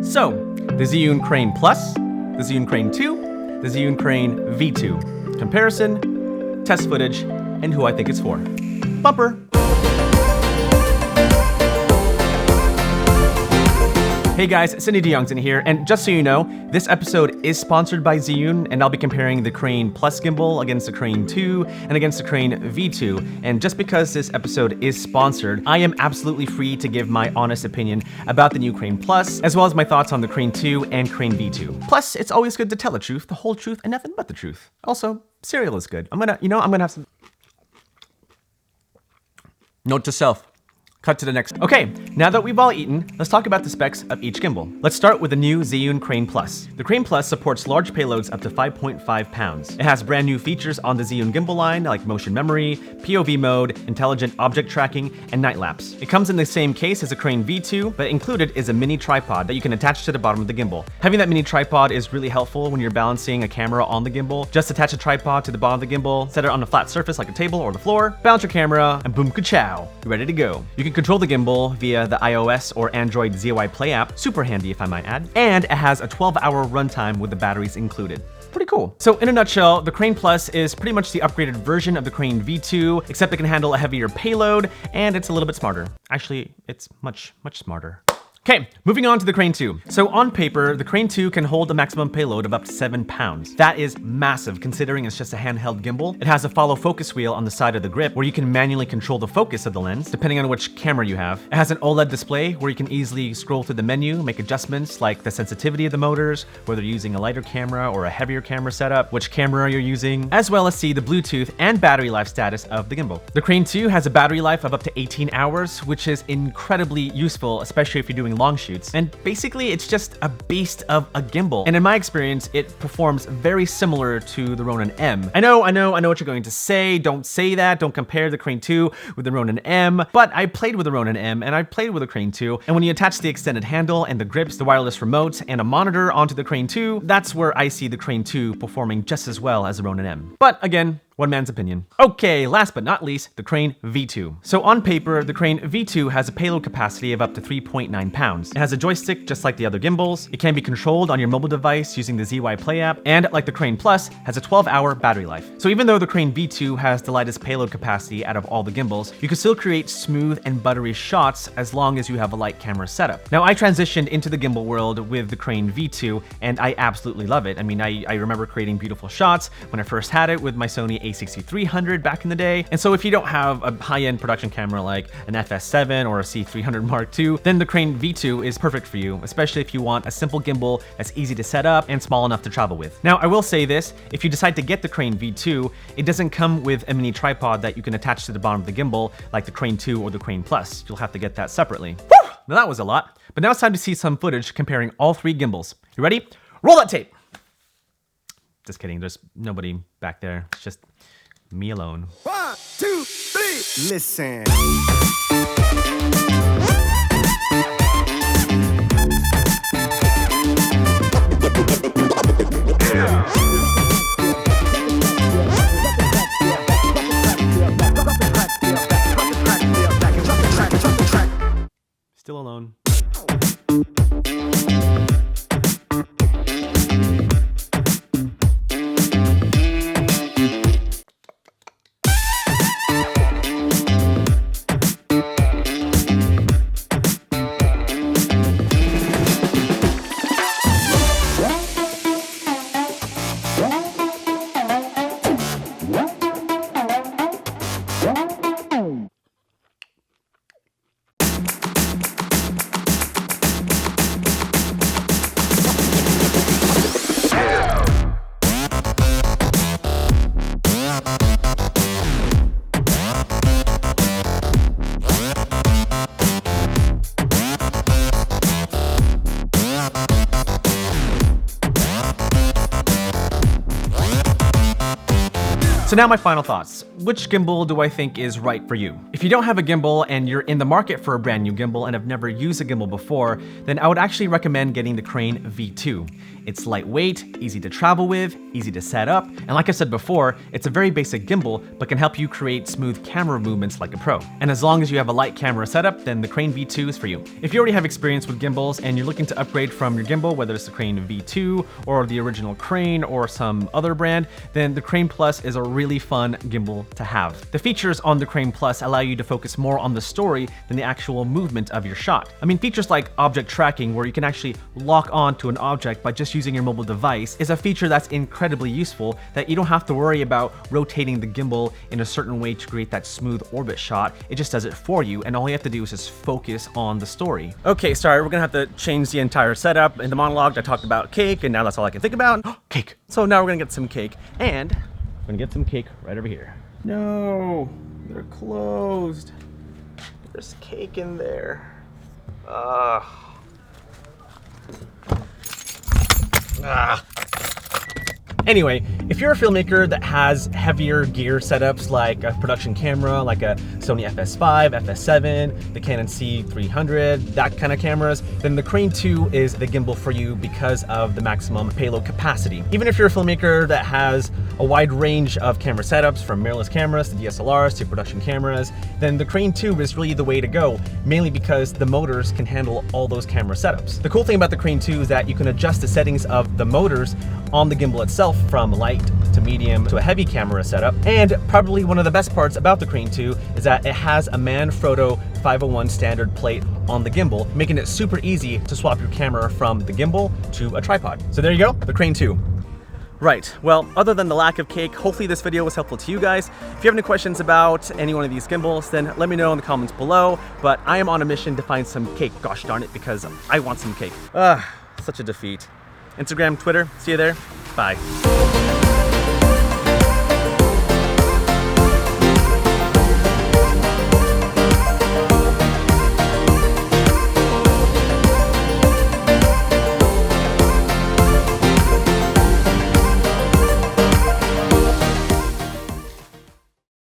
So, the Zhiyun Crane Plus, the Zhiyun Crane 2, the Zhiyun Crane V2. Comparison, test footage, and who I think it's for. Bumper! Hey guys, Sidney Diongzon here, and just so you know, this episode is sponsored by Zhiyun, and I'll be comparing the Crane Plus gimbal against the Crane 2 and against the Crane V2. And just because this episode is sponsored, I am absolutely free to give my honest opinion about the new Crane Plus, as well as my thoughts on the Crane 2 and Crane V2. Plus, it's always good to tell the truth, the whole truth, and nothing but the truth. Also, cereal is good. I'm gonna have some... Note to self. Cut to the next. Okay, now that we've all eaten, let's talk about the specs of each gimbal. Let's start with the new Zhiyun Crane Plus. The Crane Plus supports large payloads up to 5.5 pounds. It has brand new features on the Zhiyun gimbal line like motion memory, POV mode, intelligent object tracking, and night lapse. It comes in the same case as the Crane V2, but included is a mini tripod that you can attach to the bottom of the gimbal. Having that mini tripod is really helpful when you're balancing a camera on the gimbal. Just attach a tripod to the bottom of the gimbal, set it on a flat surface like a table or the floor, balance your camera, and boom ka-chow, you're ready to go. You can control the gimbal via the iOS or Android ZY Play app, super handy if I might add, and it has a 12-hour runtime with the batteries included. Pretty cool. So in a nutshell, the Crane Plus is pretty much the upgraded version of the Crane V2, except it can handle a heavier payload, and it's a little bit smarter. Actually, it's much smarter. Okay, moving on to the Crane 2. So on paper, the Crane 2 can hold a maximum payload of up to 7 pounds. That is massive considering it's just a handheld gimbal. It has a follow focus wheel on the side of the grip where you can manually control the focus of the lens depending on which camera you have. It has an OLED display where you can easily scroll through the menu, make adjustments like the sensitivity of the motors, whether you're using a lighter camera or a heavier camera setup, which camera you're using, as well as see the Bluetooth and battery life status of the gimbal. The Crane 2 has a battery life of up to 18 hours, which is incredibly useful, especially if you're doing long shoots. And basically it's just a beast of a gimbal. And in my experience, it performs very similar to the Ronin M. I know what you're going to say. Don't say that. Don't compare the Crane 2 with the Ronin M. But I played with the Ronin M and I played with the Crane 2. And when you attach the extended handle and the grips, the wireless remote, and a monitor onto the Crane 2, that's where I see the Crane 2 performing just as well as the Ronin M. But again, one man's opinion. Okay, last but not least, the Crane V2. So on paper, the Crane V2 has a payload capacity of up to 3.9 pounds. It has a joystick just like the other gimbals. It can be controlled on your mobile device using the ZY Play app, and like the Crane Plus, has a 12-hour battery life. So even though the Crane V2 has the lightest payload capacity out of all the gimbals, you can still create smooth and buttery shots as long as you have a light camera setup. Now I transitioned into the gimbal world with the Crane V2, and I absolutely love it. I mean, I remember creating beautiful shots when I first had it with my Sony a6300 back in the day. And so if you don't have a high-end production camera like an FS7 or a C300 Mark II, then the Crane V2 is perfect for you, especially if you want a simple gimbal that's easy to set up and small enough to travel with. Now, I will say this, if you decide to get the Crane V2, it doesn't come with a mini tripod that you can attach to the bottom of the gimbal like the Crane 2 or the Crane Plus. You'll have to get that separately. Woo! Now that was a lot, but now it's time to see some footage comparing all three gimbals. You ready? Roll that tape! Just kidding, there's nobody back there. It's just me alone. 1, 2, 3, listen. Still alone. So now my final thoughts. Which gimbal do I think is right for you? If you don't have a gimbal and you're in the market for a brand new gimbal and have never used a gimbal before, then I would actually recommend getting the Crane V2. It's lightweight, easy to travel with, easy to set up, and like I said before, it's a very basic gimbal, but can help you create smooth camera movements like a pro. And as long as you have a light camera setup, then the Crane V2 is for you. If you already have experience with gimbals and you're looking to upgrade from your gimbal, whether it's the Crane V2 or the original Crane or some other brand, then the Crane Plus is a really fun gimbal to have. The features on the Crane Plus allow you to focus more on the story than the actual movement of your shot. I mean, features like object tracking, where you can actually lock on to an object by just using your mobile device, is a feature that's incredibly useful, that you don't have to worry about rotating the gimbal in a certain way to create that smooth orbit shot. It just does it for you, and all you have to do is just focus on the story. Okay, sorry, we're gonna have to change the entire setup. In the monologue, I talked about cake, and now that's all I can think about. Cake. So now we're gonna get some cake, and we're gonna get some cake right over here. No, they're closed. There's cake in there. Anyway, if you're a filmmaker that has heavier gear setups like a production camera, like a Sony FS5, FS7, the Canon C300, that kind of cameras, then the Crane 2 is the gimbal for you because of the maximum payload capacity. Even if you're a filmmaker that has a wide range of camera setups, from mirrorless cameras to DSLRs to production cameras, then the Crane 2 is really the way to go, mainly because the motors can handle all those camera setups. The cool thing about the Crane 2 is that you can adjust the settings of the motors on the gimbal itself, from light to medium to a heavy camera setup. And probably one of the best parts about the Crane 2 is that it has a Manfrotto 501 standard plate on the gimbal, making it super easy to swap your camera from the gimbal to a tripod. So there you go, the Crane 2. Right, well, other than the lack of cake, hopefully this video was helpful to you guys. If you have any questions about any one of these gimbals, then let me know in the comments below. But I am on a mission to find some cake, gosh darn it, because I want some cake. Such a defeat. Instagram, Twitter, see you there. Bye.